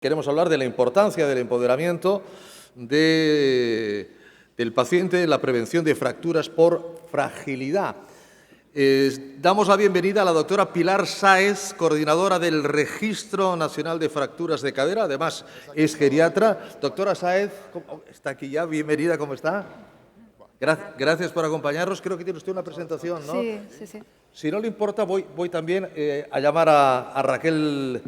Queremos hablar de la importancia del empoderamiento del paciente en la prevención de fracturas por fragilidad. Damos la bienvenida a la doctora Pilar Sáez, coordinadora del Registro Nacional de Fracturas de Cadera, además es geriatra. Doctora Sáez, está aquí ya, bienvenida, ¿cómo está? Gracias por acompañarnos. Creo que tiene usted una presentación, ¿no? Sí, sí, sí. Si no le importa, voy también a llamar a Raquel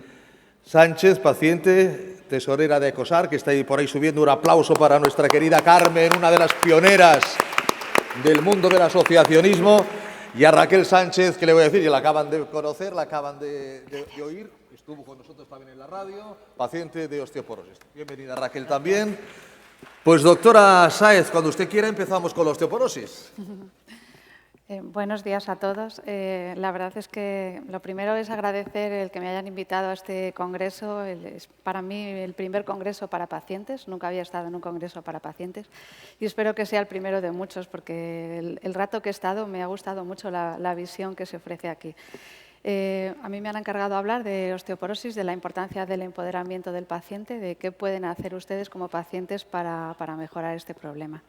Sánchez, paciente, tesorera de ECOSAR, que está ahí por ahí subiendo. Un aplauso para nuestra querida Carmen, una de las pioneras del mundo del asociacionismo. Y a Raquel Sánchez, que le voy a decir, que la acaban de conocer, la acaban de oír, estuvo con nosotros también en la radio, paciente de osteoporosis. Bienvenida Raquel también. Pues doctora Sáez, cuando usted quiera empezamos con la osteoporosis. Buenos días a todos. La verdad es que lo primero es agradecer el que me hayan invitado a este congreso. Es para mí el primer congreso para pacientes. Nunca había estado en un congreso para pacientes y espero que sea el primero de muchos porque el rato que he estado me ha gustado mucho la visión que se ofrece aquí. A mí me han encargado hablar de osteoporosis, de la importancia del empoderamiento del paciente, de qué pueden hacer ustedes como pacientes para mejorar este problema.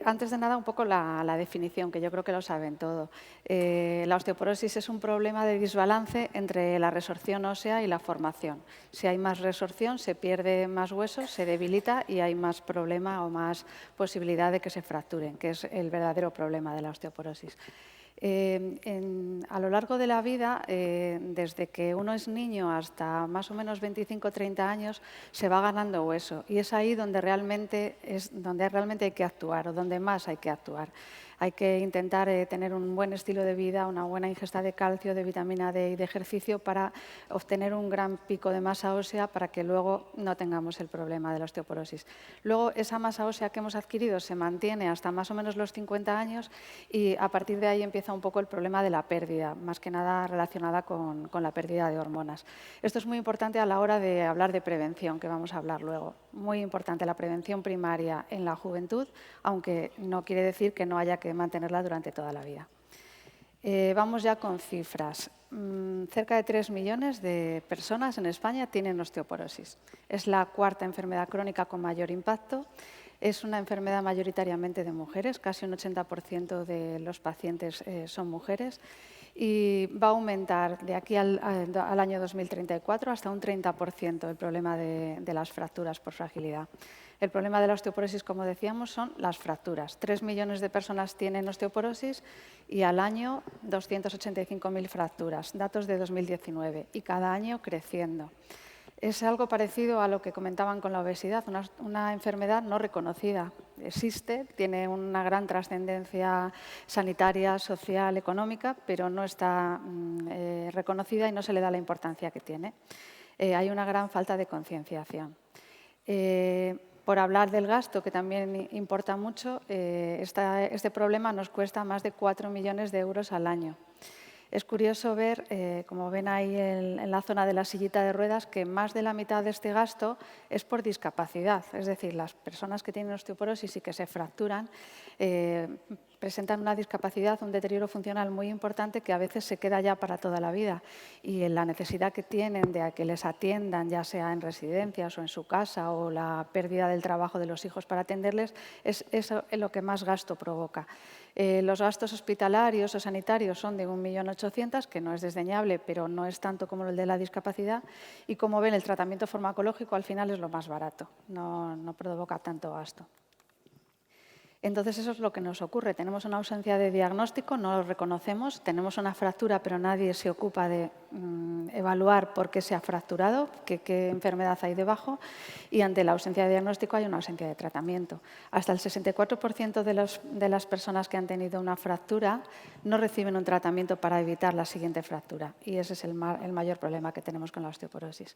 Antes de nada, un poco la definición, que yo creo que lo saben todo. La osteoporosis es un problema de desbalance entre la resorción ósea y la formación. Si hay más resorción, se pierde más hueso, se debilita y hay más problema o más posibilidad de que se fracturen, que es el verdadero problema de la osteoporosis. A lo largo de la vida, desde que uno es niño hasta más o menos 25-30 años, se va ganando hueso y es ahí donde realmente hay que actuar o donde más hay que actuar. Hay que intentar tener un buen estilo de vida, una buena ingesta de calcio, de vitamina D y de ejercicio para obtener un gran pico de masa ósea para que luego no tengamos el problema de la osteoporosis. Luego, esa masa ósea que hemos adquirido se mantiene hasta más o menos los 50 años y a partir de ahí empieza un poco el problema de la pérdida, más que nada relacionada con la pérdida de hormonas. Esto es muy importante a la hora de hablar de prevención, que vamos a hablar luego. Muy importante la prevención primaria en la juventud, aunque no quiere decir que no haya que mantenerla durante toda la vida. Vamos ya con cifras. Cerca de 3 millones de personas en España tienen osteoporosis. Es la cuarta enfermedad crónica con mayor impacto. Es una enfermedad mayoritariamente de mujeres, casi un 80% de los pacientes son mujeres. Y va a aumentar de aquí al año 2034 hasta un 30% el problema de las fracturas por fragilidad. El problema de la osteoporosis, como decíamos, son las fracturas. 3 millones de personas tienen osteoporosis y al año 285.000 fracturas, datos de 2019, y cada año creciendo. Es algo parecido a lo que comentaban con la obesidad, una enfermedad no reconocida. Existe, tiene una gran trascendencia sanitaria, social, económica, pero no está reconocida y no se le da la importancia que tiene. Hay una gran falta de concienciación. Por hablar del gasto, que también importa mucho, este problema nos cuesta más de 4 millones de euros al año. Es curioso ver, como ven ahí en la zona de la sillita de ruedas, que más de la mitad de este gasto es por discapacidad. Es decir, las personas que tienen osteoporosis y que se fracturan presentan una discapacidad, un deterioro funcional muy importante que a veces se queda ya para toda la vida. Y en la necesidad que tienen de que les atiendan, ya sea en residencias o en su casa, o la pérdida del trabajo de los hijos para atenderles, es eso lo que más gasto provoca. Los gastos hospitalarios o sanitarios son de 1.800.000, que no es desdeñable, pero no es tanto como el de la discapacidad. Y como ven, el tratamiento farmacológico al final es lo más barato, no provoca tanto gasto. Entonces, eso es lo que nos ocurre. Tenemos una ausencia de diagnóstico, no lo reconocemos, tenemos una fractura, pero nadie se ocupa de evaluar por qué se ha fracturado, qué enfermedad hay debajo, y ante la ausencia de diagnóstico hay una ausencia de tratamiento. Hasta el 64% de las personas que han tenido una fractura no reciben un tratamiento para evitar la siguiente fractura, y ese es el mayor problema que tenemos con la osteoporosis.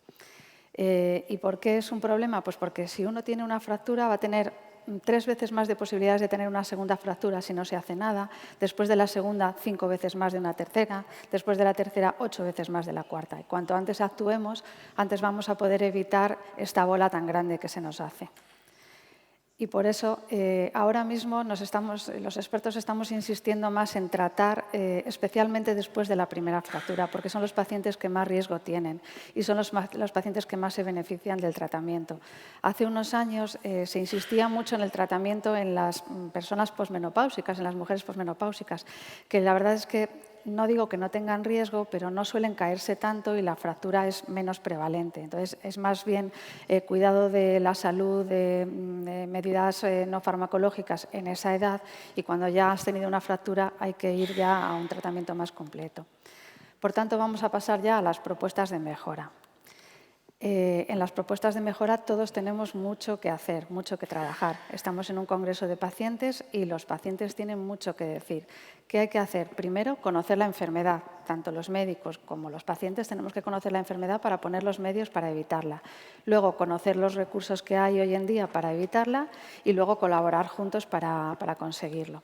¿Y por qué es un problema? Pues porque si uno tiene una fractura va a tener 3 veces más de posibilidades de tener una segunda fractura si no se hace nada, después de la segunda 5 veces más de una tercera, después de la tercera 8 veces más de la cuarta. Y cuanto antes actuemos, antes vamos a poder evitar esta bola tan grande que se nos hace. Y por eso ahora mismo los expertos estamos insistiendo más en tratar, especialmente después de la primera fractura, porque son los pacientes que más riesgo tienen y son los pacientes que más se benefician del tratamiento. Hace unos años se insistía mucho en el tratamiento en las personas posmenopáusicas, en las mujeres posmenopáusicas, que la verdad es que no digo que no tengan riesgo, pero no suelen caerse tanto y la fractura es menos prevalente. Entonces, es más bien cuidado de la salud, de medidas no farmacológicas en esa edad, y cuando ya has tenido una fractura hay que ir ya a un tratamiento más completo. Por tanto, vamos a pasar ya a las propuestas de mejora. En las propuestas de mejora todos tenemos mucho que hacer, mucho que trabajar. Estamos en un congreso de pacientes y los pacientes tienen mucho que decir. ¿Qué hay que hacer? Primero, conocer la enfermedad. Tanto los médicos como los pacientes tenemos que conocer la enfermedad para poner los medios para evitarla. Luego, conocer los recursos que hay hoy en día para evitarla y luego colaborar juntos para conseguirlo.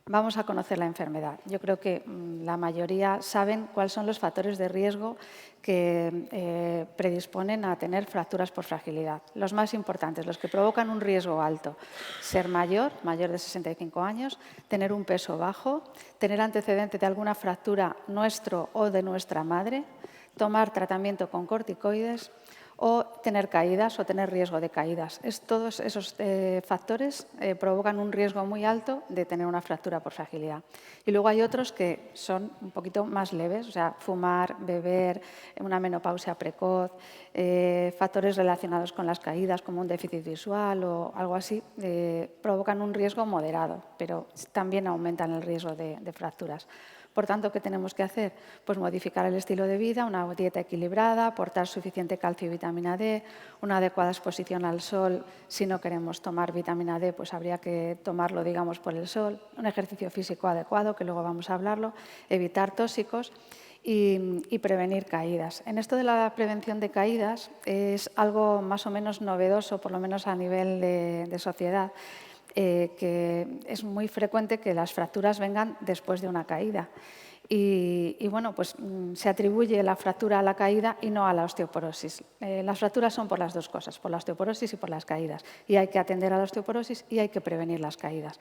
Vamos a conocer la enfermedad. Yo creo que la mayoría saben cuáles son los factores de riesgo que predisponen a tener fracturas por fragilidad. Los más importantes, los que provocan un riesgo alto: ser mayor de 65 años, tener un peso bajo, tener antecedente de alguna fractura nuestro o de nuestra madre, tomar tratamiento con corticoides o tener caídas o tener riesgo de caídas. Todos esos factores provocan un riesgo muy alto de tener una fractura por fragilidad. Y luego hay otros que son un poquito más leves, o sea, fumar, beber, una menopausia precoz, factores relacionados con las caídas como un déficit visual o algo así, provocan un riesgo moderado, pero también aumentan el riesgo de fracturas. Por tanto, ¿qué tenemos que hacer? Pues modificar el estilo de vida, una dieta equilibrada, aportar suficiente calcio y vitamina D, una adecuada exposición al sol. Si no queremos tomar vitamina D, pues habría que tomarlo, digamos, por el sol. Un ejercicio físico adecuado, que luego vamos a hablarlo, evitar tóxicos y prevenir caídas. En esto de la prevención de caídas es algo más o menos novedoso, por lo menos a nivel de sociedad. Que es muy frecuente que las fracturas vengan después de una caída. Y bueno, pues se atribuye la fractura a la caída y no a la osteoporosis. Las fracturas son por las dos cosas, por la osteoporosis y por las caídas. Y hay que atender a la osteoporosis y hay que prevenir las caídas.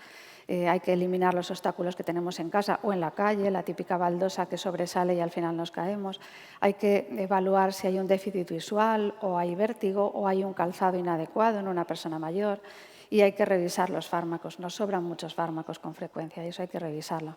Hay que eliminar los obstáculos que tenemos en casa o en la calle, la típica baldosa que sobresale y al final nos caemos. Hay que evaluar si hay un déficit visual o hay vértigo o hay un calzado inadecuado en una persona mayor. Y hay que revisar los fármacos. Nos sobran muchos fármacos con frecuencia y eso hay que revisarlo.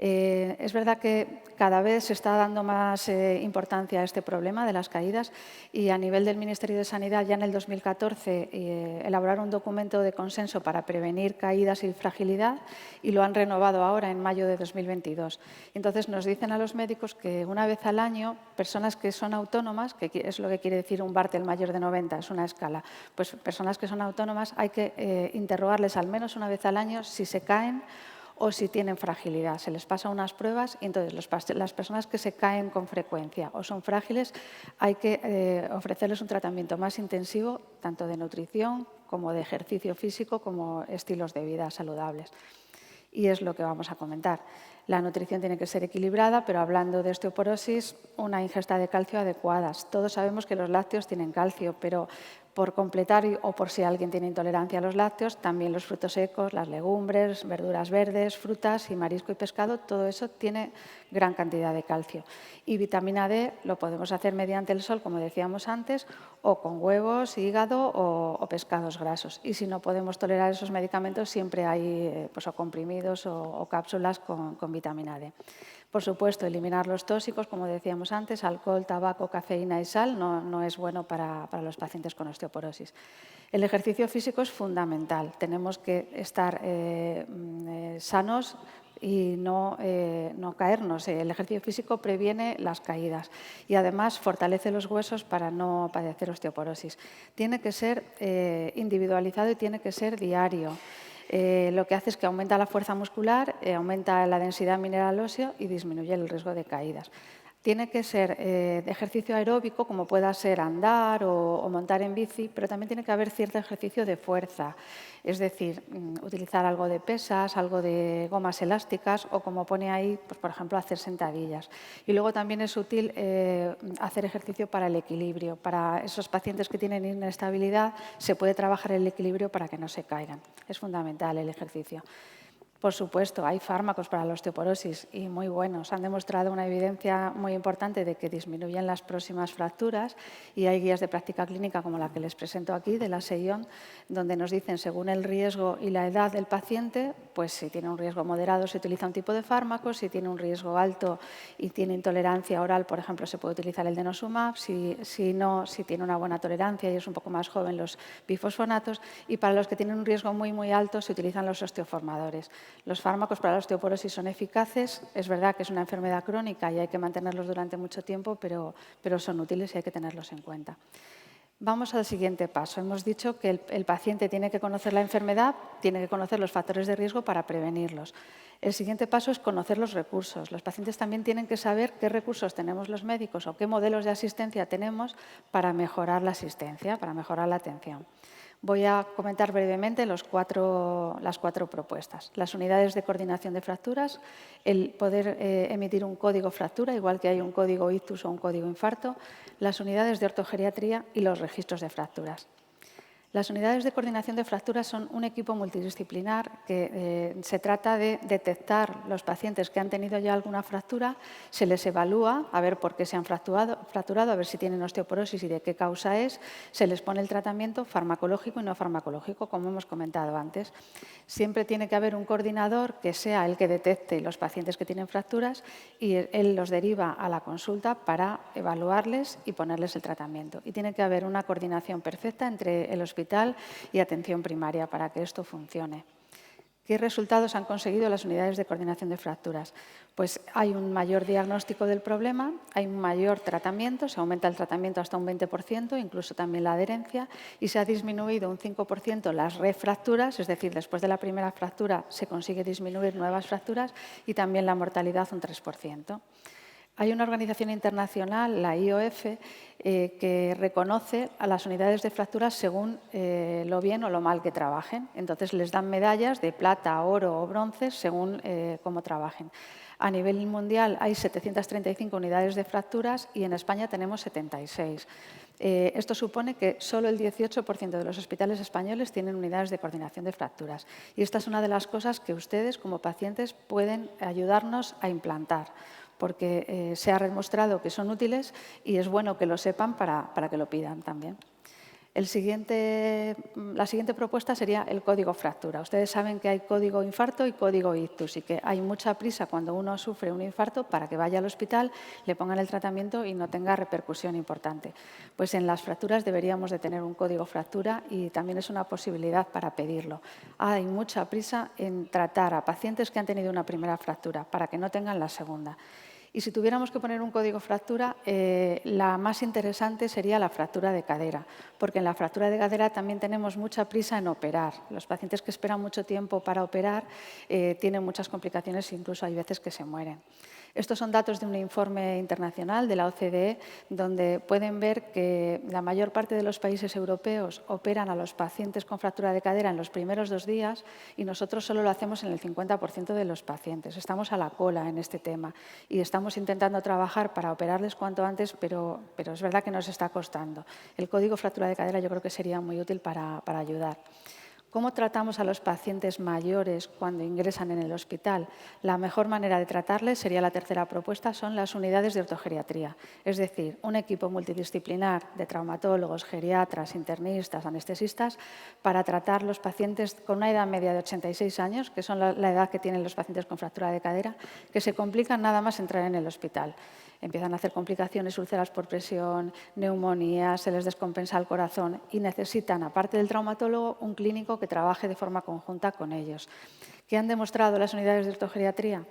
Es verdad que cada vez se está dando más importancia a este problema de las caídas y a nivel del Ministerio de Sanidad ya en el 2014 elaboraron un documento de consenso para prevenir caídas y fragilidad y lo han renovado ahora en mayo de 2022. Entonces nos dicen a los médicos que una vez al año personas que son autónomas, que es lo que quiere decir un Bartel mayor de 90, es una escala, pues personas que son autónomas hay que interrogarles al menos una vez al año si se caen o si tienen fragilidad. Se les pasa unas pruebas y entonces las personas que se caen con frecuencia o son frágiles hay que ofrecerles un tratamiento más intensivo, tanto de nutrición como de ejercicio físico, como estilos de vida saludables. Y es lo que vamos a comentar. La nutrición tiene que ser equilibrada, pero hablando de osteoporosis, una ingesta de calcio adecuada. Todos sabemos que los lácteos tienen calcio, pero por completar o por si alguien tiene intolerancia a los lácteos, también los frutos secos, las legumbres, verduras verdes, frutas y marisco y pescado, todo eso tiene gran cantidad de calcio. Y vitamina D lo podemos hacer mediante el sol, como decíamos antes, o con huevos, hígado o pescados grasos. Y si no podemos tolerar esos medicamentos, siempre hay pues, o comprimidos o cápsulas con vitamina D. Por supuesto, eliminar los tóxicos, como decíamos antes, alcohol, tabaco, cafeína y sal, no es bueno para los pacientes con osteoporosis. El ejercicio físico es fundamental. Tenemos que estar sanos y no caernos. El ejercicio físico previene las caídas y además fortalece los huesos para no padecer osteoporosis. Tiene que ser individualizado y tiene que ser diario. Lo que hace es que aumenta la fuerza muscular, aumenta la densidad mineral ósea y disminuye el riesgo de caídas. Tiene que ser de ejercicio aeróbico, como pueda ser andar o montar en bici, pero también tiene que haber cierto ejercicio de fuerza, es decir, utilizar algo de pesas, algo de gomas elásticas o, como pone ahí, pues, por ejemplo, hacer sentadillas. Y luego también es útil hacer ejercicio para el equilibrio. Para esos pacientes que tienen inestabilidad se puede trabajar el equilibrio para que no se caigan. Es fundamental el ejercicio. Por supuesto, hay fármacos para la osteoporosis y muy buenos. Han demostrado una evidencia muy importante de que disminuyen las próximas fracturas y hay guías de práctica clínica como la que les presento aquí, de la SEION, donde nos dicen, según el riesgo y la edad del paciente, pues si tiene un riesgo moderado se utiliza un tipo de fármaco, si tiene un riesgo alto y tiene intolerancia oral, por ejemplo, se puede utilizar el denosumab, si tiene una buena tolerancia y es un poco más joven, los bifosfonatos, y para los que tienen un riesgo muy, muy alto se utilizan los osteoformadores. Los fármacos para la osteoporosis son eficaces. Es verdad que es una enfermedad crónica y hay que mantenerlos durante mucho tiempo, pero son útiles y hay que tenerlos en cuenta. Vamos al siguiente paso. Hemos dicho que el paciente tiene que conocer la enfermedad, tiene que conocer los factores de riesgo para prevenirlos. El siguiente paso es conocer los recursos. Los pacientes también tienen que saber qué recursos tenemos los médicos o qué modelos de asistencia tenemos para mejorar la asistencia, para mejorar la atención. Voy a comentar brevemente las cuatro propuestas. Las unidades de coordinación de fracturas, el poder emitir un código fractura, igual que hay un código ictus o un código infarto, las unidades de ortogeriatría y los registros de fracturas. Las unidades de coordinación de fracturas son un equipo multidisciplinar que se trata de detectar los pacientes que han tenido ya alguna fractura, se les evalúa a ver por qué se han fracturado, a ver si tienen osteoporosis y de qué causa es, se les pone el tratamiento farmacológico y no farmacológico, como hemos comentado antes. Siempre tiene que haber un coordinador que sea el que detecte los pacientes que tienen fracturas y él los deriva a la consulta para evaluarles y ponerles el tratamiento. Y tiene que haber una coordinación perfecta entre el hospital y atención primaria para que esto funcione. ¿Qué resultados han conseguido las unidades de coordinación de fracturas? Pues hay un mayor diagnóstico del problema, hay un mayor tratamiento, se aumenta el tratamiento hasta un 20%, incluso también la adherencia, y se ha disminuido un 5% las refracturas, es decir, después de la primera fractura se consigue disminuir nuevas fracturas, y también la mortalidad un 3%. Hay una organización internacional, la IOF, que reconoce a las unidades de fracturas según lo bien o lo mal que trabajen. Entonces, les dan medallas de plata, oro o bronce según cómo trabajen. A nivel mundial hay 735 unidades de fracturas y en España tenemos 76. Esto supone que solo el 18% de los hospitales españoles tienen unidades de coordinación de fracturas. Y esta es una de las cosas que ustedes, como pacientes, pueden ayudarnos a implantar, porque se ha demostrado que son útiles y es bueno que lo sepan para que lo pidan también. La siguiente propuesta sería el código fractura. Ustedes saben que hay código infarto y código ictus y que hay mucha prisa cuando uno sufre un infarto para que vaya al hospital, le pongan el tratamiento y no tenga repercusión importante. Pues en las fracturas deberíamos de tener un código fractura y también es una posibilidad para pedirlo. Hay mucha prisa en tratar a pacientes que han tenido una primera fractura para que no tengan la segunda. Y si tuviéramos que poner un código fractura, la más interesante sería la fractura de cadera, porque en la fractura de cadera también tenemos mucha prisa en operar. Los pacientes que esperan mucho tiempo para operar tienen muchas complicaciones e incluso hay veces que se mueren. Estos son datos de un informe internacional de la OCDE, donde pueden ver que la mayor parte de los países europeos operan a los pacientes con fractura de cadera en los primeros 2 días y nosotros solo lo hacemos en el 50% de los pacientes. Estamos a la cola en este tema y estamos intentando trabajar para operarles cuanto antes, pero es verdad que nos está costando. El código fractura de cadera yo creo que sería muy útil para ayudar. ¿Cómo tratamos a los pacientes mayores cuando ingresan en el hospital? La mejor manera de tratarles, sería la tercera propuesta, son las unidades de ortogeriatría. Es decir, un equipo multidisciplinar de traumatólogos, geriatras, internistas, anestesistas, para tratar los pacientes con una edad media de 86 años, que son la edad que tienen los pacientes con fractura de cadera, que se complican nada más entrar en el hospital. Empiezan a hacer complicaciones, úlceras por presión, neumonías, se les descompensa el corazón y necesitan, aparte del traumatólogo, un clínico que trabaje de forma conjunta con ellos. ¿Qué han demostrado las unidades de ortogeriatría?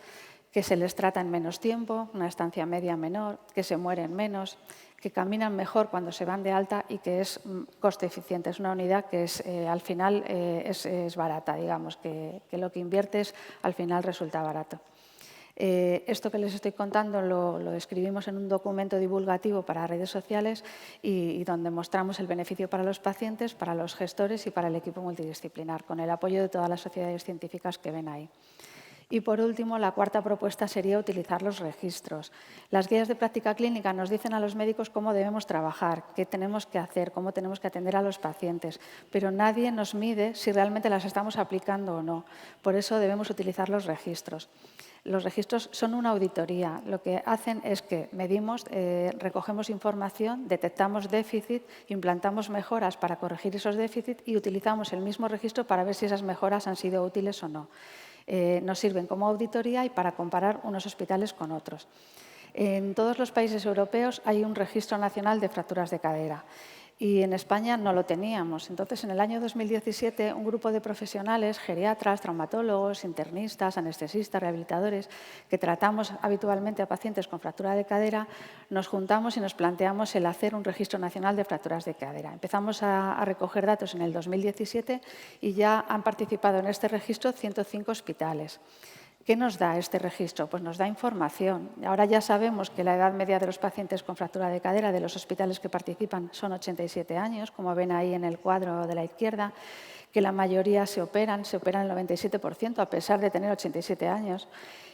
Que se les trata en menos tiempo, una estancia media menor, que se mueren menos, que caminan mejor cuando se van de alta y que es coste eficiente. Es una unidad que al final es barata, digamos, que lo que inviertes al final resulta barato. Esto que les estoy contando lo escribimos en un documento divulgativo para redes sociales y donde mostramos el beneficio para los pacientes, para los gestores y para el equipo multidisciplinar, con el apoyo de todas las sociedades científicas que ven ahí. Y, por último, la cuarta propuesta sería utilizar los registros. Las guías de práctica clínica nos dicen a los médicos cómo debemos trabajar, qué tenemos que hacer, cómo tenemos que atender a los pacientes, pero nadie nos mide si realmente las estamos aplicando o no. Por eso debemos utilizar los registros. Los registros son una auditoría. Lo que hacen es que medimos, recogemos información, detectamos déficit, implantamos mejoras para corregir esos déficits y utilizamos el mismo registro para ver si esas mejoras han sido útiles o no. Nos sirven como auditoría y para comparar unos hospitales con otros. En todos los países europeos hay un registro nacional de fracturas de cadera y en España no lo teníamos. Entonces, en el año 2017, un grupo de profesionales, geriatras, traumatólogos, internistas, anestesistas, rehabilitadores, que tratamos habitualmente a pacientes con fractura de cadera, nos juntamos y nos planteamos el hacer un registro nacional de fracturas de cadera. Empezamos a recoger datos en el 2017 y ya han participado en este registro 105 hospitales. ¿Qué nos da este registro? Pues nos da información. Ahora ya sabemos que la edad media de los pacientes con fractura de cadera de los hospitales que participan son 87 años, como ven ahí en el cuadro de la izquierda, que la mayoría se operan el 97% a pesar de tener 87 años,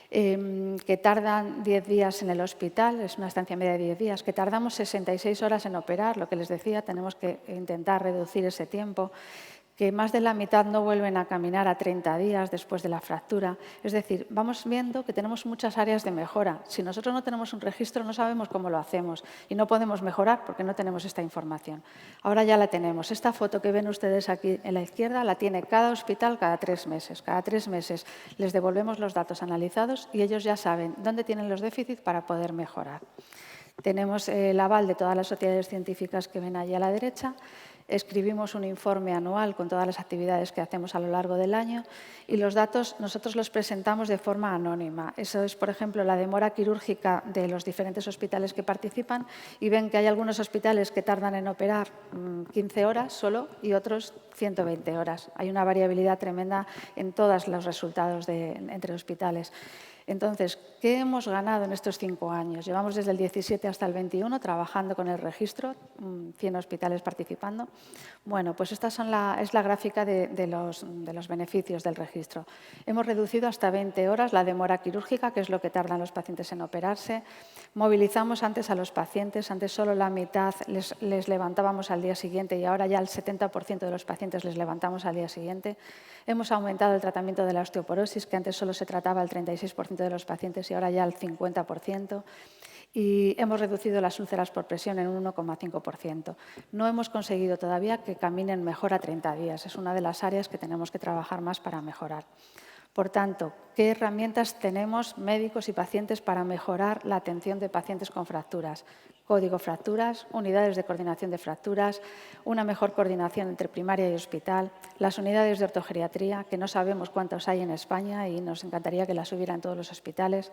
que tardan 10 días en el hospital, es una estancia media de 10 días, que tardamos 66 horas en operar, lo que les decía, tenemos que intentar reducir ese tiempo, que más de la mitad no vuelven a caminar a 30 días después de la fractura. Es decir, vamos viendo que tenemos muchas áreas de mejora. Si nosotros no tenemos un registro, no sabemos cómo lo hacemos y no podemos mejorar porque no tenemos esta información. Ahora ya la tenemos. Esta foto que ven ustedes aquí en la izquierda la tiene cada hospital cada 3 meses. Cada 3 meses les devolvemos los datos analizados y ellos ya saben dónde tienen los déficits para poder mejorar. Tenemos el aval de todas las sociedades científicas que ven allí a la derecha. Escribimos un informe anual con todas las actividades que hacemos a lo largo del año y los datos nosotros los presentamos de forma anónima. Eso es, por ejemplo, la demora quirúrgica de los diferentes hospitales que participan y ven que hay algunos hospitales que tardan en operar 15 horas solo y otros 120 horas. Hay una variabilidad tremenda en todos los resultados entre hospitales. Entonces, ¿qué hemos ganado en estos 5 años? Llevamos desde el 17 hasta el 21 trabajando con el registro, 100 hospitales participando. Bueno, pues esta es la gráfica de los beneficios del registro. Hemos reducido hasta 20 horas la demora quirúrgica, que es lo que tardan los pacientes en operarse. Movilizamos antes a los pacientes, antes solo la mitad les levantábamos al día siguiente y ahora ya el 70% de los pacientes les levantamos al día siguiente. Hemos aumentado el tratamiento de la osteoporosis, que antes solo se trataba el 36% de los pacientes y ahora ya el 50%. Y hemos reducido las úlceras por presión en un 1,5%. No hemos conseguido todavía que caminen mejor a 30 días. Es una de las áreas que tenemos que trabajar más para mejorar. Por tanto, ¿qué herramientas tenemos médicos y pacientes para mejorar la atención de pacientes con fracturas? Código fracturas, unidades de coordinación de fracturas, una mejor coordinación entre primaria y hospital, las unidades de ortogeriatría, que no sabemos cuántos hay en España y nos encantaría que las hubiera en todos los hospitales,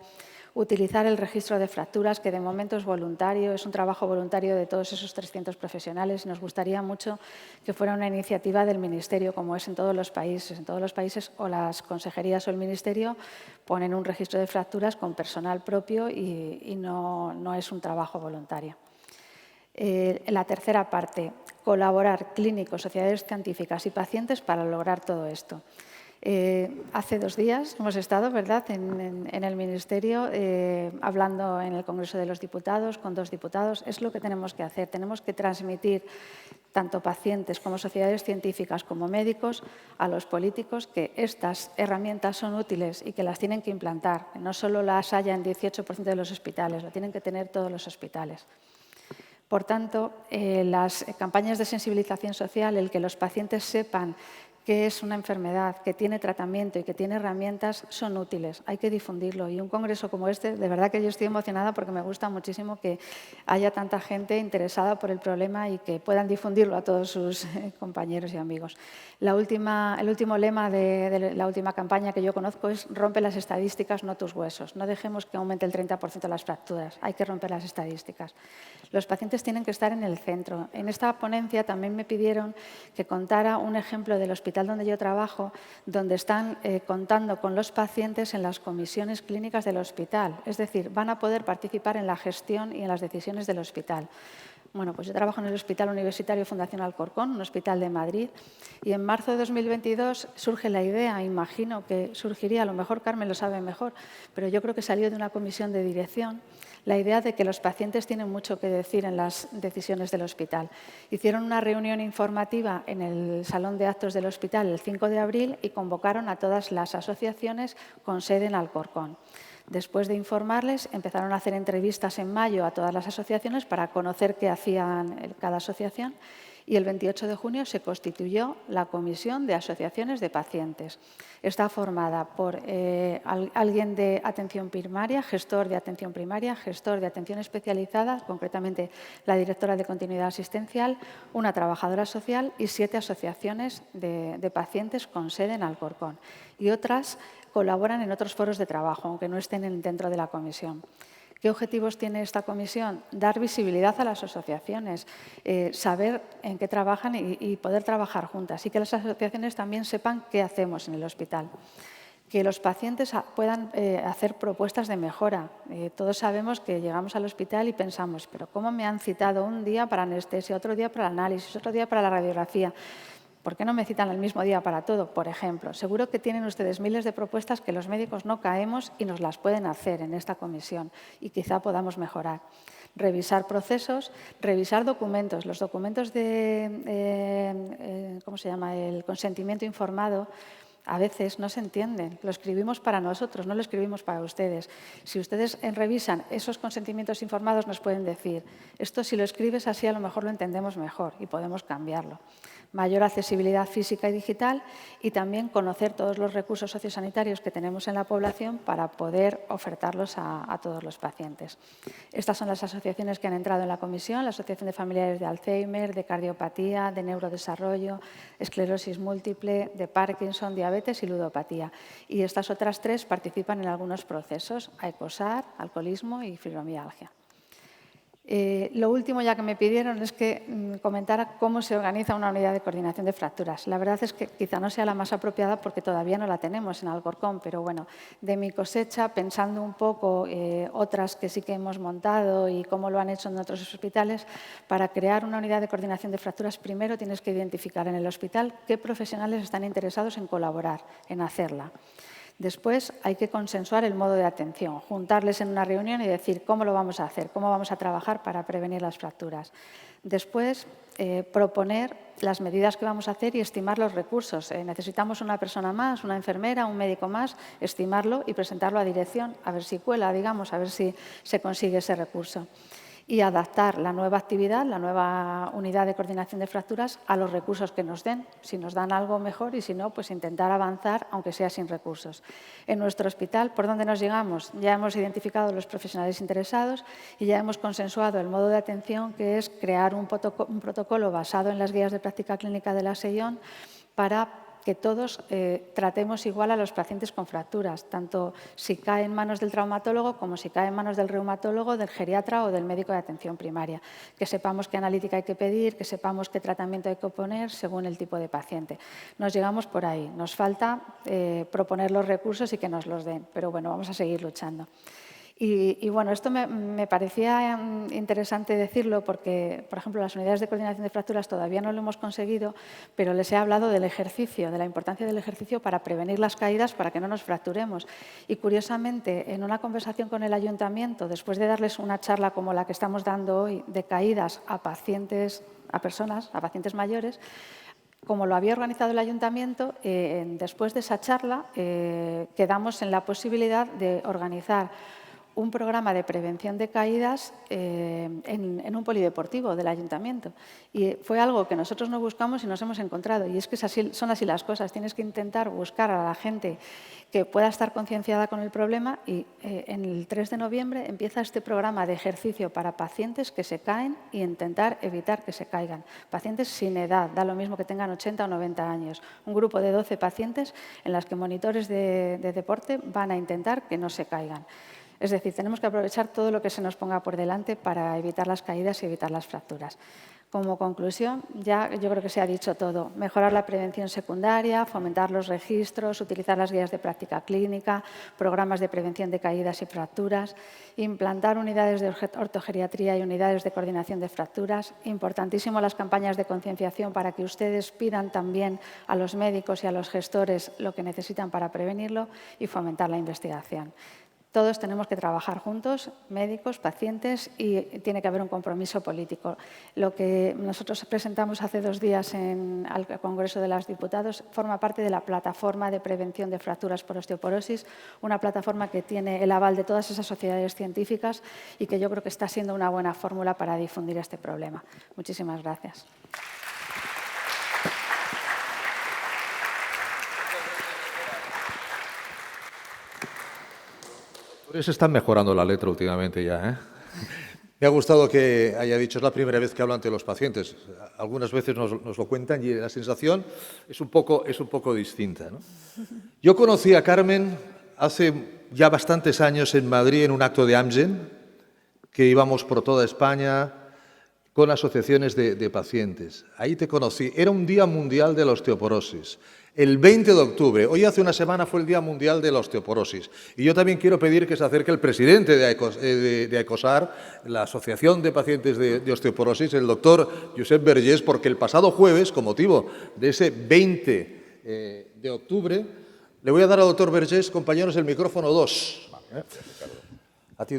utilizar el registro de fracturas, que de momento es voluntario, es un trabajo voluntario de todos esos 300 profesionales. Nos gustaría mucho que fuera una iniciativa del Ministerio, como es en todos los países. En todos los países o las consejerías o el Ministerio ponen un registro de fracturas con personal propio y no es un trabajo voluntario. La tercera parte, colaborar clínicos, sociedades científicas y pacientes para lograr todo esto. Hace 2 días hemos estado, ¿verdad?, en el Ministerio hablando en el Congreso de los Diputados con 2 diputados. Es lo que tenemos que hacer. Tenemos que transmitir tanto pacientes como sociedades científicas como médicos a los políticos que estas herramientas son útiles y que las tienen que implantar. No solo las haya en 18% de los hospitales, lo tienen que tener todos los hospitales. Por tanto, las campañas de sensibilización social, el que los pacientes sepan que es una enfermedad, que tiene tratamiento y que tiene herramientas, son útiles. Hay que difundirlo. Y un congreso como este, de verdad que yo estoy emocionada porque me gusta muchísimo que haya tanta gente interesada por el problema y que puedan difundirlo a todos sus compañeros y amigos. El último lema de la última campaña que yo conozco es rompe las estadísticas, no tus huesos. No dejemos que aumente el 30% las fracturas. Hay que romper las estadísticas. Los pacientes tienen que estar en el centro. En esta ponencia también me pidieron que contara un ejemplo del hospital hospital donde yo trabajo, donde están contando con los pacientes en las comisiones clínicas del hospital. Es decir, van a poder participar en la gestión y en las decisiones del hospital. Bueno, pues yo trabajo en el Hospital Universitario Fundación Alcorcón, un hospital de Madrid, y en marzo de 2022 surge la idea, imagino que surgiría, a lo mejor Carmen lo sabe mejor, pero yo creo que salió de una comisión de dirección, la idea de que los pacientes tienen mucho que decir en las decisiones del hospital. Hicieron una reunión informativa en el Salón de Actos del hospital el 5 de abril y convocaron a todas las asociaciones con sede en Alcorcón. Después de informarles, empezaron a hacer entrevistas en mayo a todas las asociaciones para conocer qué hacían cada asociación y el 28 de junio se constituyó la Comisión de Asociaciones de Pacientes. Está formada por alguien de atención primaria, gestor de atención primaria, gestor de atención especializada, concretamente la directora de continuidad asistencial, una trabajadora social y 7 asociaciones de pacientes con sede en Alcorcón. Y otras colaboran en otros foros de trabajo, aunque no estén dentro de la comisión. ¿Qué objetivos tiene esta comisión? Dar visibilidad a las asociaciones, saber en qué trabajan y poder trabajar juntas y que las asociaciones también sepan qué hacemos en el hospital. Que los pacientes puedan hacer propuestas de mejora. Todos sabemos que llegamos al hospital y pensamos, pero ¿cómo me han citado un día para anestesia, otro día para análisis, otro día para la radiografía? ¿Por qué no me citan el mismo día para todo? Por ejemplo, seguro que tienen ustedes miles de propuestas que los médicos no caemos y nos las pueden hacer en esta comisión y quizá podamos mejorar. Revisar procesos, revisar documentos. Los documentos de, ¿cómo se llama?, el consentimiento informado, a veces no se entienden. Lo escribimos para nosotros, no lo escribimos para ustedes. Si ustedes revisan esos consentimientos informados, nos pueden decir, esto si lo escribes así a lo mejor lo entendemos mejor y podemos cambiarlo. Mayor accesibilidad física y digital y también conocer todos los recursos sociosanitarios que tenemos en la población para poder ofertarlos a todos los pacientes. Estas son las asociaciones que han entrado en la comisión, la Asociación de Familiares de Alzheimer, de Cardiopatía, de Neurodesarrollo, Esclerosis Múltiple, de Parkinson, Diabetes y Ludopatía. Y estas otras 3 participan en algunos procesos, AECOSAR, alcoholismo y fibromialgia. Lo último ya que me pidieron es que comentara cómo se organiza una unidad de coordinación de fracturas. La verdad es que quizá no sea la más apropiada porque todavía no la tenemos en Alcorcón, pero bueno, de mi cosecha, pensando un poco otras que sí que hemos montado y cómo lo han hecho en otros hospitales, para crear una unidad de coordinación de fracturas primero tienes que identificar en el hospital qué profesionales están interesados en colaborar, en hacerla. Después hay que consensuar el modo de atención, juntarles en una reunión y decir cómo lo vamos a hacer, cómo vamos a trabajar para prevenir las fracturas. Después, proponer las medidas que vamos a hacer y estimar los recursos. Necesitamos una persona más, una enfermera, un médico más, estimarlo y presentarlo a dirección, a ver si cuela, digamos, a ver si se consigue ese recurso. Y adaptar la nueva actividad, la nueva unidad de coordinación de fracturas a los recursos que nos den. Si nos dan algo mejor y si no, pues intentar avanzar, aunque sea sin recursos. En nuestro hospital, ¿por dónde nos llegamos? Ya hemos identificado los profesionales interesados y ya hemos consensuado el modo de atención, que es crear un protocolo basado en las guías de práctica clínica de la SEION para que todos tratemos igual a los pacientes con fracturas, tanto si cae en manos del traumatólogo como si cae en manos del reumatólogo, del geriatra o del médico de atención primaria. Que sepamos qué analítica hay que pedir, que sepamos qué tratamiento hay que poner según el tipo de paciente. Nos llegamos por ahí. Nos falta proponer los recursos y que nos los den, pero bueno, vamos a seguir luchando. Y bueno, esto me parecía interesante decirlo porque, por ejemplo, las unidades de coordinación de fracturas todavía no lo hemos conseguido, pero les he hablado del ejercicio, de la importancia del ejercicio para prevenir las caídas, para que no nos fracturemos. Y curiosamente, en una conversación con el ayuntamiento, después de darles una charla como la que estamos dando hoy de caídas a pacientes, a pacientes mayores, como lo había organizado el ayuntamiento, después de esa charla quedamos en la posibilidad de organizar un programa de prevención de caídas en un polideportivo del ayuntamiento. Y fue algo que nosotros no buscamos y nos hemos encontrado. Y es que son así las cosas. Tienes que intentar buscar a la gente que pueda estar concienciada con el problema y en el 3 de noviembre empieza este programa de ejercicio para pacientes que se caen y intentar evitar que se caigan. Pacientes sin edad, da lo mismo que tengan 80 o 90 años. Un grupo de 12 pacientes en las que monitores de deporte van a intentar que no se caigan. Es decir, tenemos que aprovechar todo lo que se nos ponga por delante para evitar las caídas y evitar las fracturas. Como conclusión, ya yo creo que se ha dicho todo. Mejorar la prevención secundaria, fomentar los registros, utilizar las guías de práctica clínica, programas de prevención de caídas y fracturas, implantar unidades de ortogeriatría y unidades de coordinación de fracturas. Importantísimo las campañas de concienciación para que ustedes pidan también a los médicos y a los gestores lo que necesitan para prevenirlo y fomentar la investigación. Todos tenemos que trabajar juntos, médicos, pacientes, y tiene que haber un compromiso político. Lo que nosotros presentamos hace 2 días al Congreso de los Diputados forma parte de la plataforma de prevención de fracturas por osteoporosis, una plataforma que tiene el aval de todas esas sociedades científicas y que yo creo que está siendo una buena fórmula para difundir este problema. Muchísimas gracias. Se están mejorando la letra últimamente ya, ¿eh? Me ha gustado que haya dicho, es la primera vez que hablo ante los pacientes. Algunas veces nos lo cuentan y la sensación es un poco distinta, ¿no? Yo conocí a Carmen hace ya bastantes años en Madrid en un acto de Amgen, que íbamos por toda España con asociaciones de pacientes. Ahí te conocí. Era un Día Mundial de la Osteoporosis. El 20 de octubre, hoy hace una semana, fue el Día Mundial de la Osteoporosis. Y yo también quiero pedir que se acerque el presidente de AECOSAR, la Asociación de Pacientes de Osteoporosis, el doctor Josep Vergés, porque el pasado jueves, con motivo de ese 20 de octubre, le voy a dar al doctor Vergés, compañeros, el micrófono 2. A ti,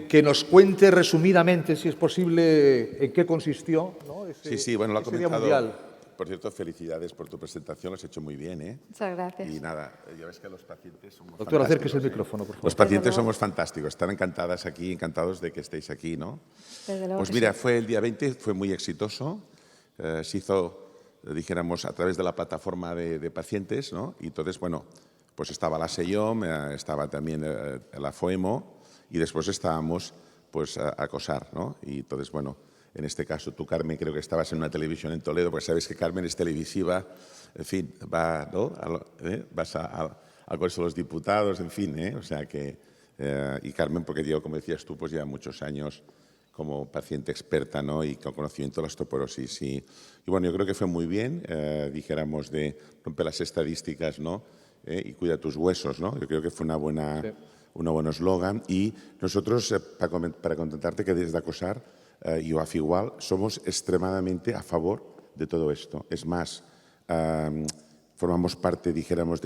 que nos cuente resumidamente, si es posible, en qué consistió, ¿no? Sí, bueno, lo ha comentado. Mundial. Por cierto, felicidades por tu presentación, lo has hecho muy bien, ¿eh? Muchas gracias. Y nada, ya ves que los pacientes somos Doctor, fantásticos, acérquese el micrófono, por favor. Los pacientes somos fantásticos, están encantadas aquí, encantados de que estéis aquí, ¿no? Desde luego Pues que mira, sí. fue el día 20, fue muy exitoso, se hizo, dijéramos, a través de la plataforma de pacientes, ¿no? Y entonces, bueno, pues estaba la SEIOM, estaba también la FOEMO y después estábamos, pues, a COSAR, ¿no? Y entonces, bueno, en este caso tú, Carmen, creo que estabas en una televisión en Toledo, pues sabes que Carmen es televisiva, en fin, va, ¿no? Vas al Congreso de los Diputados, en fin, o sea que... y Carmen, porque yo, como decías tú, pues lleva muchos años como paciente experta, ¿no? Y con conocimiento de la osteoporosis. Y bueno, yo creo que fue muy bien, dijéramos, de romper las estadísticas, ¿no? Y cuida tus huesos, ¿no? Yo creo que fue una buena eslogan. Y nosotros, para contentarte, que desde ACOSAR y OAF igual, somos extremadamente a favor de todo esto. Es más, formamos parte, dijéramos,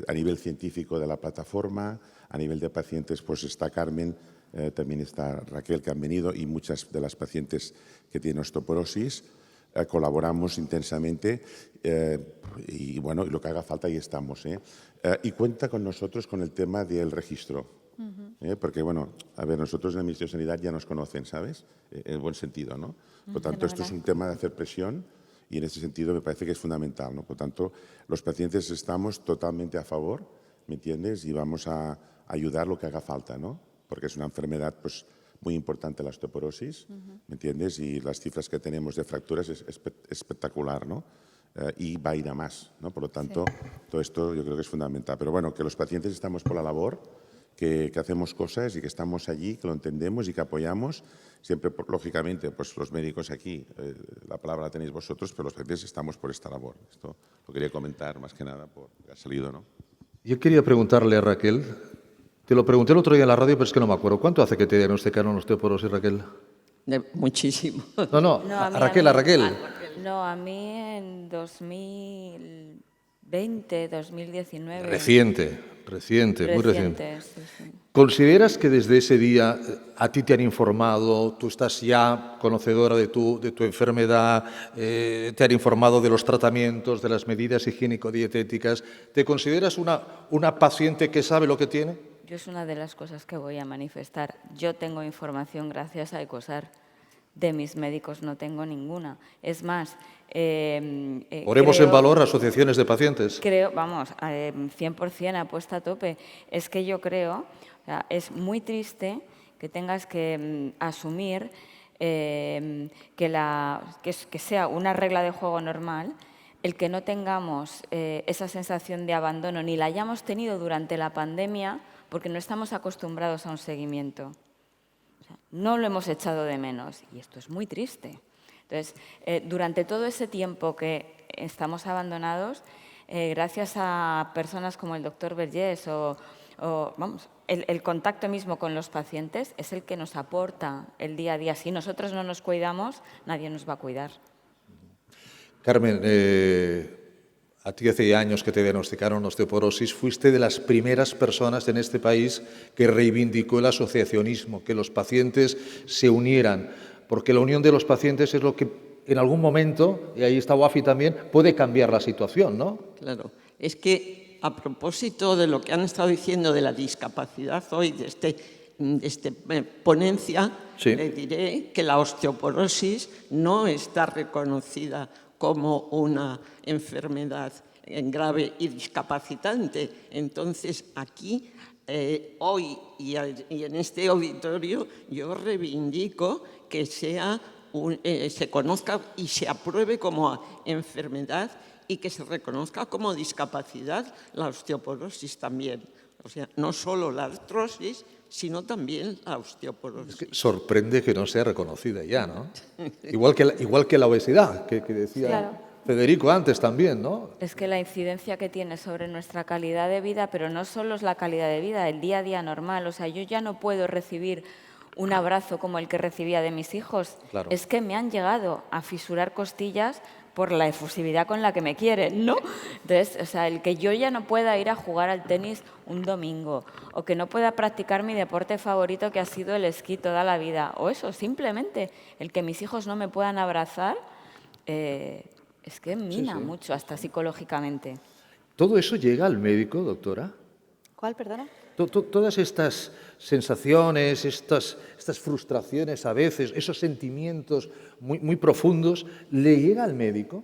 a nivel científico de la plataforma, a nivel de pacientes, pues está Carmen, también está Raquel, que han venido, y muchas de las pacientes que tienen osteoporosis. Colaboramos intensamente y, bueno, lo que haga falta, ahí estamos. Y cuenta con nosotros con el tema del registro. Porque, bueno, a ver, nosotros en el Ministerio de Sanidad ya nos conocen, ¿sabes? En buen sentido, ¿no? Por tanto, esto es un tema de hacer presión y en ese sentido me parece que es fundamental, ¿no? Por tanto, los pacientes estamos totalmente a favor, ¿me entiendes? Y vamos a ayudar lo que haga falta, ¿no? Porque es una enfermedad, pues, muy importante la osteoporosis, ¿me entiendes? Y las cifras que tenemos de fracturas es espectacular, ¿no? Y va a ir a más, ¿no? Por lo tanto, todo esto yo creo que es fundamental. Pero bueno, que los pacientes estamos por la labor, que hacemos cosas y que estamos allí, que lo entendemos y que apoyamos. Siempre, lógicamente, pues los médicos aquí, la palabra la tenéis vosotros, pero los pacientes estamos por esta labor. Esto lo quería comentar más que nada porque ha salido, ¿no? Yo quería preguntarle a Raquel, te lo pregunté el otro día en la radio, pero es que no me acuerdo. ¿Cuánto hace que te diagnosticaron osteoporosis, Raquel? Muchísimo. No, a Raquel. No, a mí en 2020, 2019. Reciente, muy reciente. Sí. ¿Consideras que desde ese día a ti te han informado, tú estás ya conocedora de tu enfermedad, te han informado de los tratamientos, de las medidas higiénico-dietéticas? ¿Te consideras una paciente que sabe lo que tiene? Yo es una de las cosas que voy a manifestar. Yo tengo información gracias a ECOSAR. De mis médicos no tengo ninguna. Es más... Ponemos en valor asociaciones de pacientes. Creo, vamos, 100% apuesta a tope. Es que yo creo, o sea, es muy triste que tengas que asumir que sea una regla de juego normal el que no tengamos esa sensación de abandono, ni la hayamos tenido durante la pandemia, porque no estamos acostumbrados a un seguimiento. O sea, no lo hemos echado de menos y esto es muy triste. Entonces, durante todo ese tiempo que estamos abandonados, gracias a personas como el doctor Vergés vamos, el contacto mismo con los pacientes es el que nos aporta el día a día. Si nosotros no nos cuidamos, nadie nos va a cuidar. Carmen, a ti hace años que te diagnosticaron osteoporosis, fuiste de las primeras personas en este país que reivindicó el asociacionismo, que los pacientes se unieran, porque la unión de los pacientes es lo que en algún momento, y ahí está Wafi también, puede cambiar la situación, ¿no? Claro, es que a propósito de lo que han estado diciendo de la discapacidad hoy, de esta ponencia, sí, le diré que la osteoporosis no está reconocida como una enfermedad grave y discapacitante. Entonces, aquí, hoy y en este auditorio, yo reivindico que se conozca y se apruebe como enfermedad y que se reconozca como discapacidad la osteoporosis también. O sea, no solo la artrosis, sino también la osteoporosis. Es que sorprende que no sea reconocida ya, ¿no? igual que la obesidad, que decía Claro. Federico antes también, ¿no? Es que la incidencia que tiene sobre nuestra calidad de vida, pero no solo es la calidad de vida, el día a día normal. O sea, yo ya no puedo recibir un abrazo como el que recibía de mis hijos. Claro. Es que me han llegado a fisurar costillas por la efusividad con la que me quieren, ¿no? Entonces, o sea, el que yo ya no pueda ir a jugar al tenis un domingo, o que no pueda practicar mi deporte favorito que ha sido el esquí toda la vida, o eso, simplemente el que mis hijos no me puedan abrazar, es que mina mucho, hasta psicológicamente. ¿Todo eso llega al médico, doctora? ¿Cuál, perdona? Todas estas sensaciones, estas frustraciones a veces, esos sentimientos muy profundos, ¿le llega al médico?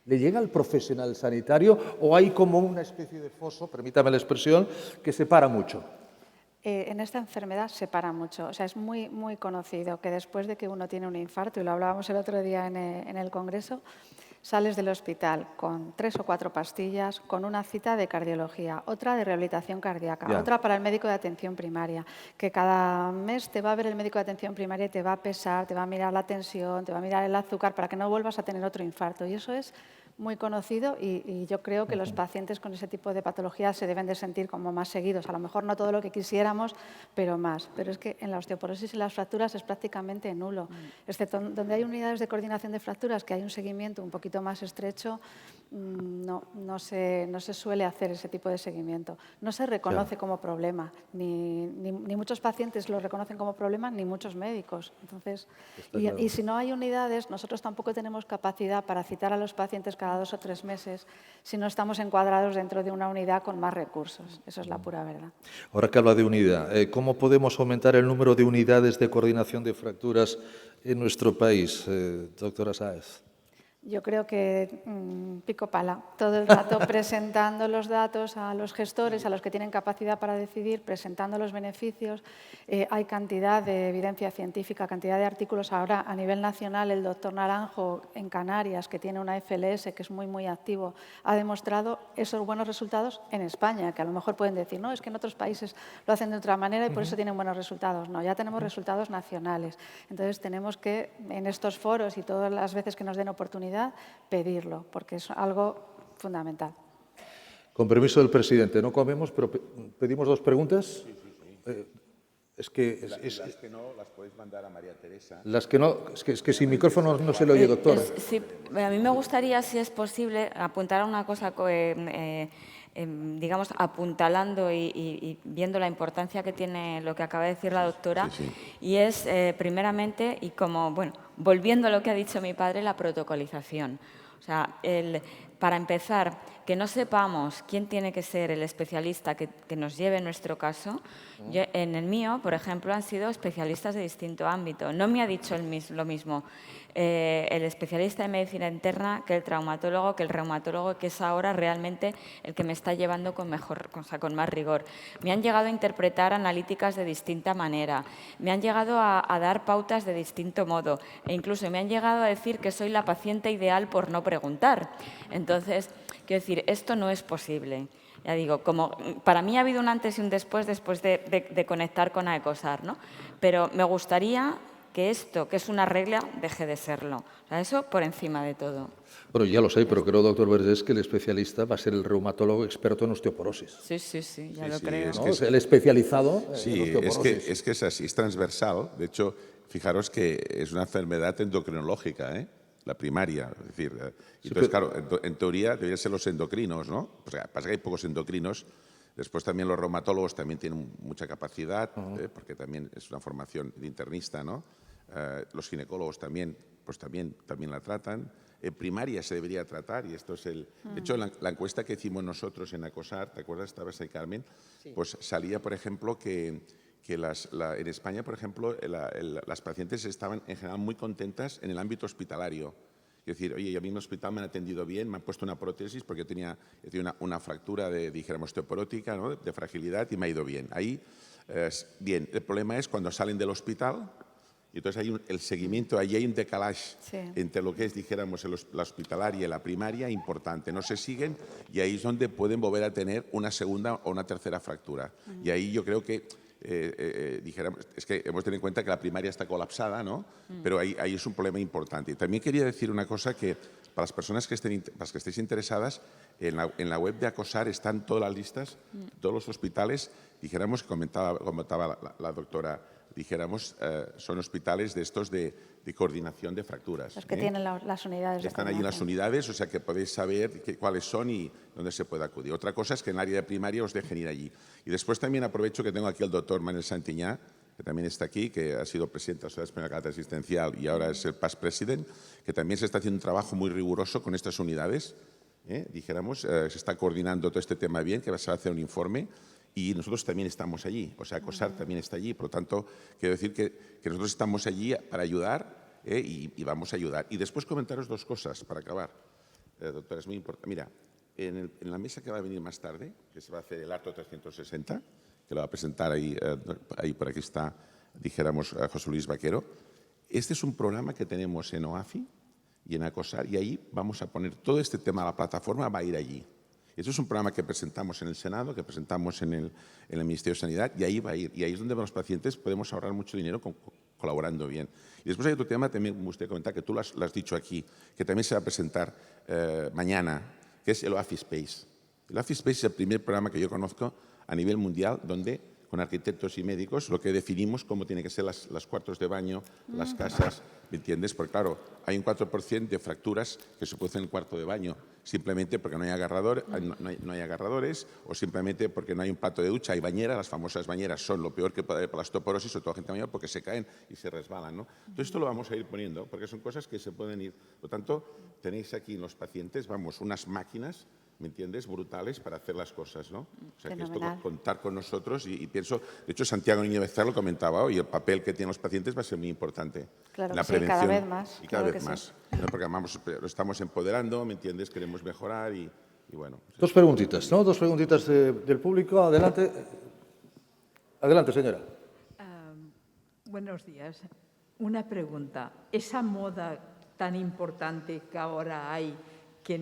¿Le llega al profesional sanitario? ¿O hay como una especie de foso, permítame la expresión, que separa mucho? En esta enfermedad separa mucho. O sea, es muy, muy conocido que después de que uno tiene un infarto, y lo hablábamos el otro día en el Congreso, sales del hospital con 3 o 4 pastillas, con una cita de cardiología, otra de rehabilitación cardíaca, Ya. otra para el médico de atención primaria, que cada mes te va a ver el médico de atención primaria y te va a pesar, te va a mirar la tensión, te va a mirar el azúcar para que no vuelvas a tener otro infarto. Y eso es muy conocido y yo creo que los pacientes con ese tipo de patologías se deben de sentir como más seguidos. A lo mejor no todo lo que quisiéramos, pero más. Pero es que en la osteoporosis y las fracturas es prácticamente nulo. Excepto donde hay unidades de coordinación de fracturas, que hay un seguimiento un poquito más estrecho, no se suele hacer ese tipo de seguimiento. No se reconoce como problema. Ni muchos pacientes lo reconocen como problema, ni muchos médicos. Entonces, y si no hay unidades, nosotros tampoco tenemos capacidad para citar a los pacientes cada 2 o 3 meses si no estamos encuadrados dentro de una unidad con más recursos. Eso es la pura verdad. Ahora que habla de unidad, ¿cómo podemos aumentar el número de unidades de coordinación de fracturas en nuestro país, doctora Sáez? Yo creo que pico pala, todo el rato presentando los datos a los gestores, a los que tienen capacidad para decidir, presentando los beneficios. Hay cantidad de evidencia científica, cantidad de artículos. Ahora, a nivel nacional, el doctor Naranjo, en Canarias, que tiene una FLS, que es muy, muy activo, ha demostrado esos buenos resultados en España, que a lo mejor pueden decir, no, es que en otros países lo hacen de otra manera y por eso tienen buenos resultados. No, ya tenemos resultados nacionales. Entonces, tenemos que, en estos foros y todas las veces que nos den oportunidad, pedirlo, porque es algo fundamental. Con permiso del presidente, no comemos, pero pedimos 2 preguntas. Es que Las que no las podéis mandar a María Teresa. las que no, es que sin micrófono no se le oye, doctor. Sí, a mí me gustaría, si es posible, apuntar a una cosa, digamos, apuntalando y viendo la importancia que tiene lo que acaba de decir la doctora, y es, primeramente, y como, bueno, volviendo a lo que ha dicho mi padre, la protocolización. O sea, para empezar, que no sepamos quién tiene que ser el especialista que nos lleve nuestro caso. Yo, en el mío, por ejemplo, han sido especialistas de distinto ámbito. No me ha dicho lo mismo el especialista de medicina interna que el traumatólogo, que el reumatólogo, que es ahora realmente el que me está llevando con más rigor. Me han llegado a interpretar analíticas de distinta manera, me han llegado a dar pautas de distinto modo e incluso me han llegado a decir que soy la paciente ideal por no preguntar. Entonces, quiero decir, esto no es posible. Ya digo, como para mí ha habido un antes y un después de conectar con AECOSAR, ¿no? Pero me gustaría que esto, que es una regla, deje de serlo. O sea, eso por encima de todo. Bueno, ya lo sé, pero creo, doctor Vergés, que el especialista va a ser el reumatólogo experto en osteoporosis. Sí, ya lo sí, creo. es ¿No? que Es el especializado Sí, en osteoporosis. es que es así, es transversal. De hecho, fijaros que es una enfermedad endocrinológica, ¿eh? La primaria. Es decir, entonces, claro, en teoría deberían ser los endocrinos, ¿no? O sea, pasa que hay pocos endocrinos. Después también los reumatólogos también tienen mucha capacidad, porque también es una formación de internista, ¿no? Los ginecólogos también, pues también la tratan. En primaria se debería tratar, y esto es el... De hecho, la encuesta que hicimos nosotros en ACOSAR, ¿te acuerdas? Estabas ahí, Carmen, pues salía, por ejemplo, que en España, por ejemplo, las pacientes estaban en general muy contentas en el ámbito hospitalario. Es decir, oye, a mí en el hospital me han atendido bien, me han puesto una prótesis porque yo tenía una fractura dijéramos, osteoporótica, ¿no? De fragilidad, y me ha ido bien. Ahí, bien. El problema es cuando salen del hospital, y entonces hay el seguimiento, ahí hay un decalaje entre lo que es, dijéramos, la hospitalaria y la primaria importante. No se siguen, y ahí es donde pueden volver a tener una segunda o una tercera fractura. Y ahí yo creo que dijéramos, es que hemos de tener en cuenta que la primaria está colapsada, ¿no? Pero ahí es un problema importante. Y también quería decir una cosa, que para las personas que estéis interesadas, en la web de ACOSAR están todas las listas, todos los hospitales, dijéramos, que comentaba la doctora, dijéramos, son hospitales de estos de coordinación de fracturas. Los que tienen las unidades de Están allí las unidades, o sea que podéis saber cuáles son y dónde se puede acudir. Otra cosa es que en el área de primaria os dejen ir allí. Y después también aprovecho que tengo aquí al doctor Manuel Santiñá, que también está aquí, que ha sido presidente de la Sociedad Española de Carácter Asistencial y ahora es el past president, que también se está haciendo un trabajo muy riguroso con estas unidades. Dijéramos, se está coordinando todo este tema bien, que se va a hacer un informe. Y nosotros también estamos allí, o sea, ACOSAR también está allí. Por lo tanto, quiero decir que nosotros estamos allí para ayudar, y vamos a ayudar. Y después comentaros dos cosas para acabar, doctora, es muy importante. Mira, en la mesa que va a venir más tarde, que se va a hacer el Arto 360, que lo va a presentar ahí por aquí está, dijéramos, José Luis Vaquero. Este es un programa que tenemos en OAFI y en ACOSAR, y ahí vamos a poner todo este tema, la plataforma va a ir allí. Esto es un programa que presentamos en el Senado, que presentamos en el Ministerio de Sanidad, y ahí va a ir. Y ahí es donde los pacientes podemos ahorrar mucho dinero colaborando bien. Y después hay otro tema, también me gustaría comentar, que tú lo has dicho aquí, que también se va a presentar mañana, que es el OAFI Space. El OAFI Space es el primer programa que yo conozco a nivel mundial donde, con arquitectos y médicos, lo que definimos cómo tienen que ser los cuartos de baño, las casas, ¿me entiendes? Porque, claro, hay un 4% de fracturas que se producen en el cuarto de baño, simplemente porque no hay agarradores, o simplemente porque no hay un plato de ducha. Hay bañeras, las famosas bañeras son lo peor que puede haber para la osteoporosis, sobre todo gente mayor, porque se caen y se resbalan, ¿no? Todo esto lo vamos a ir poniendo, porque son cosas que se pueden ir. Por lo tanto, tenéis aquí en los pacientes, vamos, unas máquinas, ¿me entiendes?, brutales para hacer las cosas, ¿no? O sea, que esto, contar con nosotros, y pienso, de hecho, Santiago Niño Becerra lo comentaba hoy, el papel que tienen los pacientes va a ser muy importante. Claro, la sí, prevención, cada vez más. y cada Claro vez que más. sí. ¿No? Porque lo estamos empoderando, ¿me entiendes?, queremos mejorar y bueno. Dos preguntitas, ¿no? Dos preguntitas del público. Adelante. Adelante, señora. Buenos días. Una pregunta. Esa moda tan importante que ahora hay, que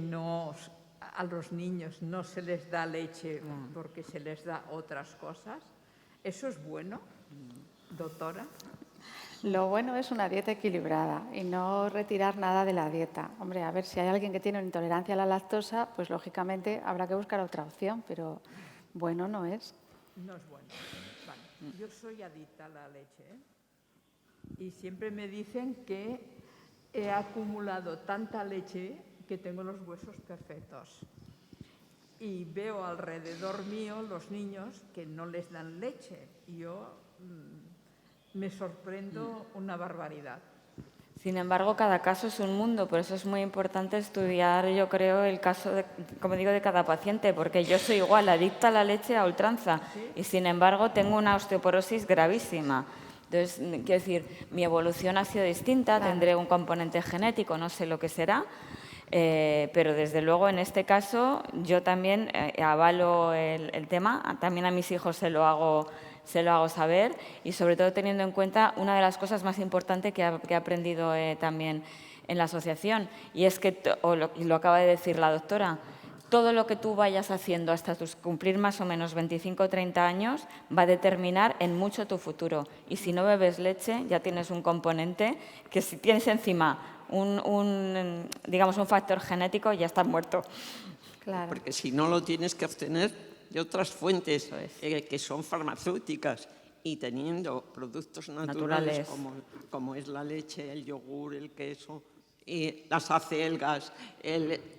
a los niños no se les da leche porque se les da otras cosas, ¿eso es bueno, doctora? Lo bueno es una dieta equilibrada y no retirar nada de la dieta. Hombre, a ver, si hay alguien que tiene una intolerancia a la lactosa, pues lógicamente habrá que buscar otra opción, pero bueno no es. No es bueno. Vale. Yo soy adicta a la leche, y siempre me dicen que he acumulado tanta leche que tengo los huesos perfectos. Y veo alrededor mío los niños que no les dan leche. Y yo me sorprendo una barbaridad. Sin embargo, cada caso es un mundo, por eso es muy importante estudiar, yo creo, el caso, como digo, de cada paciente, porque yo soy igual, adicta a la leche a ultranza, y sin embargo tengo una osteoporosis gravísima. Entonces, quiero decir, mi evolución ha sido distinta, tendré un componente genético, no sé lo que será, pero desde luego en este caso yo también avalo el tema, también a mis hijos se lo hago saber, y sobre todo teniendo en cuenta una de las cosas más importantes que he aprendido también en la asociación, y es que, y lo acaba de decir la doctora, todo lo que tú vayas haciendo hasta cumplir más o menos 25 o 30 años va a determinar en mucho tu futuro. Y si no bebes leche, ya tienes un componente que si tienes encima digamos, un factor genético, ya estás muerto. Claro. Porque si no lo tienes que obtener de otras fuentes Eso es. que son farmacéuticas y teniendo productos naturales. Como es la leche, el yogur, el queso, y las acelgas,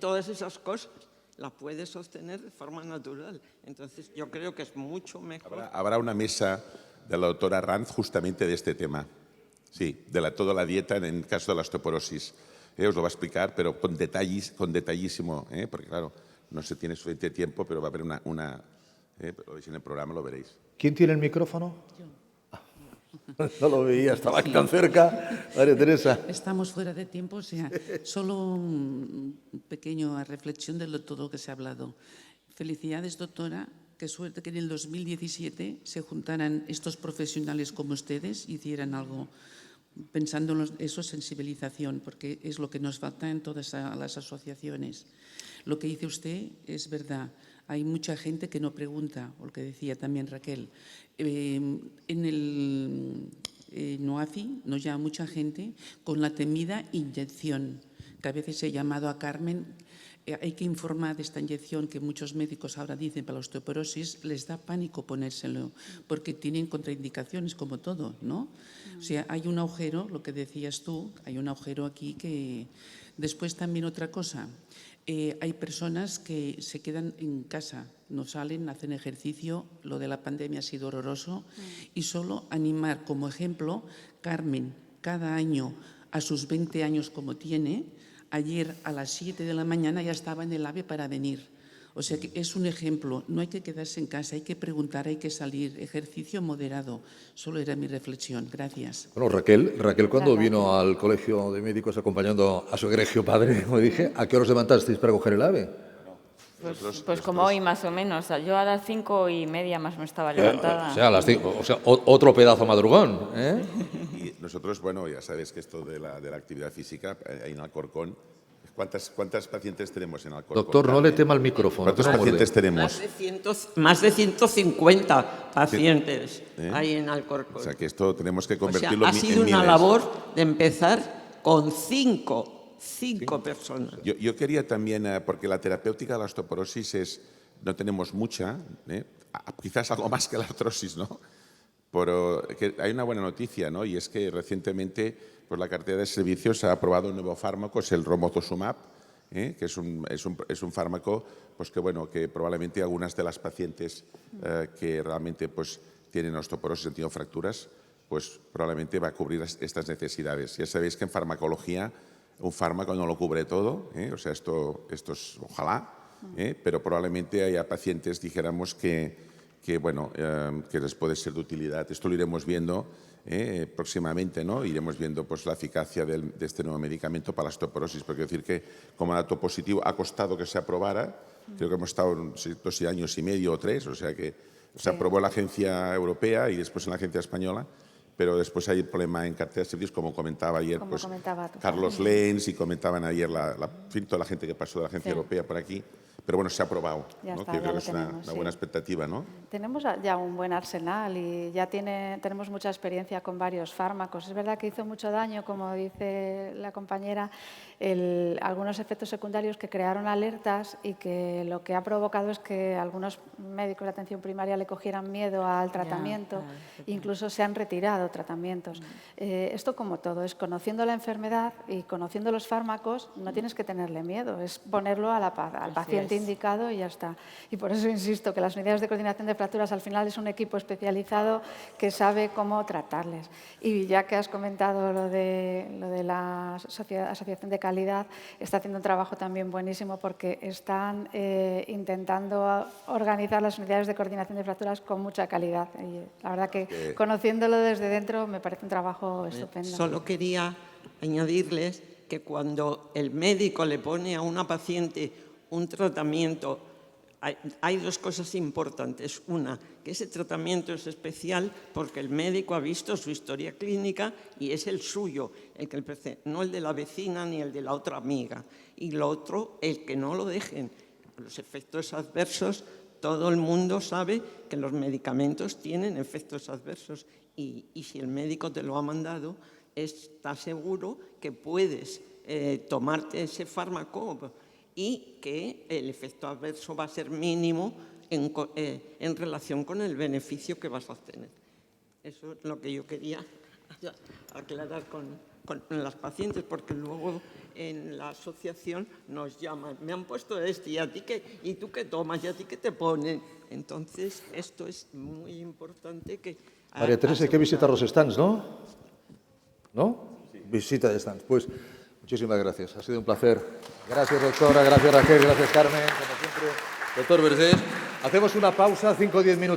todas esas cosas las puedes obtener de forma natural. Entonces yo creo que es mucho mejor. Habrá una mesa de la doctora Ranz justamente de este tema. Sí, de toda la dieta en el caso de la osteoporosis. Os lo va a explicar, pero con detallísimo, porque claro, no se tiene suficiente tiempo, pero va a haber lo veis en el programa, lo veréis. ¿Quién tiene el micrófono? No lo veía, estaba aquí tan cerca. María Teresa. Estamos fuera de tiempo, o sea, solo una pequeña reflexión de todo lo que se ha hablado. Felicidades, doctora. Qué suerte que en el 2017 se juntaran estos profesionales como ustedes y hicieran algo pensando en eso, sensibilización, porque es lo que nos falta en todas las asociaciones. Lo que dice usted es verdad. Hay mucha gente que no pregunta, o lo que decía también Raquel. En el NOACI nos llama mucha gente con la temida inyección, que a veces he llamado a Carmen. Hay que informar de esta inyección que muchos médicos ahora dicen para la osteoporosis, les da pánico ponérselo, porque tienen contraindicaciones como todo, ¿no? O sea, hay un agujero, lo que decías tú, hay un agujero aquí que… Después también otra cosa, hay personas que se quedan en casa, no salen, hacen ejercicio, lo de la pandemia ha sido horroroso, y solo animar como ejemplo, Carmen, cada año a sus 20 años como tiene, ayer a las 7 de la mañana ya estaba en el AVE para venir. O sea que es un ejemplo, no hay que quedarse en casa, hay que preguntar, hay que salir, ejercicio moderado. Solo era mi reflexión. Gracias. Bueno, Raquel cuando vino al colegio de médicos acompañando a su egregio padre, como dije, ¿a qué hora os levantasteis para coger el AVE? Pues como hoy más o menos. Yo a las 5:30 más me estaba levantada. O sea, a las 5, o sea, otro pedazo madrugón, ¿eh? Y nosotros, bueno, ya sabéis que esto de la actividad física, ahí en Alcorcón, ¿cuántas pacientes tenemos en Alcorcón? Doctor, no le tema el micrófono. ¿Cuántos pacientes tenemos? Más de 150 pacientes hay en Alcorcón. O sea, que esto tenemos que O sea, convertirlo ha en sido una miles. labor de empezar con cinco personas. Yo quería también, porque la terapéutica de la osteoporosis no tenemos mucha, quizás algo más que la artrosis, ¿no? Pero que hay una buena noticia, ¿no? Y es que recientemente pues, la cartera de servicios ha aprobado un nuevo fármaco, es el romosozumab, que es un fármaco pues, que probablemente algunas de las pacientes que realmente pues, tienen osteoporosis, han tenido fracturas, pues probablemente va a cubrir estas necesidades. Ya sabéis que en farmacología un fármaco no lo cubre todo, o sea, esto es ojalá, pero probablemente haya pacientes, dijéramos, que les puede ser de utilidad. Esto lo iremos viendo próximamente, ¿no? Iremos viendo pues, la eficacia de este nuevo medicamento para la osteoporosis, porque decir que como dato positivo ha costado que se aprobara, creo que hemos estado 2 años y medio o 3, o sea que se aprobó en la agencia europea y después en la agencia española, pero después hay el problema en cartera de servicios, como comentaba ayer Carlos Lenz y comentaban ayer toda la gente que pasó de la agencia europea por aquí. Pero bueno, se ha aprobado, Ya ¿no? está, Que yo creo ya que es lo una tenemos, buena expectativa, ¿no? Tenemos ya un buen arsenal y ya tenemos mucha experiencia con varios fármacos. Es verdad que hizo mucho daño, como dice la compañera, algunos efectos secundarios que crearon alertas y que lo que ha provocado es que algunos médicos de atención primaria le cogieran miedo al tratamiento, incluso se han retirado tratamientos. Esto, como todo, es conociendo la enfermedad y conociendo los fármacos, no tienes que tenerle miedo, es ponerlo al paciente indicado y ya está. Y por eso insisto que las unidades de coordinación de fracturas al final es un equipo especializado que sabe cómo tratarles. Y ya que has comentado lo de la Asociación de Calidad, está haciendo un trabajo también buenísimo porque están intentando organizar las unidades de coordinación de fracturas con mucha calidad. Y la verdad que conociéndolo desde dentro me parece un trabajo estupendo. Solo quería añadirles que cuando el médico le pone a una paciente un tratamiento, hay 2 cosas importantes. Una, que ese tratamiento es especial porque el médico ha visto su historia clínica y es el suyo, no el de la vecina ni el de la otra amiga. Y lo otro, el que no lo dejen los efectos adversos, todo el mundo sabe que los medicamentos tienen efectos adversos y si el médico te lo ha mandado, está seguro que puedes tomarte ese fármaco y que el efecto adverso va a ser mínimo en relación con el beneficio que vas a obtener. Eso es lo que yo quería aclarar con las pacientes, porque luego en la asociación nos llaman, me han puesto esto, ¿y tú qué tomas? ¿Y a ti qué te ponen? Entonces, esto es muy importante que... María Teresa, hay que visitar los stands, ¿no? ¿No? Sí. Visita de stands. Pues muchísimas gracias, ha sido un placer. Gracias, doctora, gracias, Raquel, gracias, Carmen, como siempre. Doctor Vergés, hacemos una pausa, 5 o 10 minutos.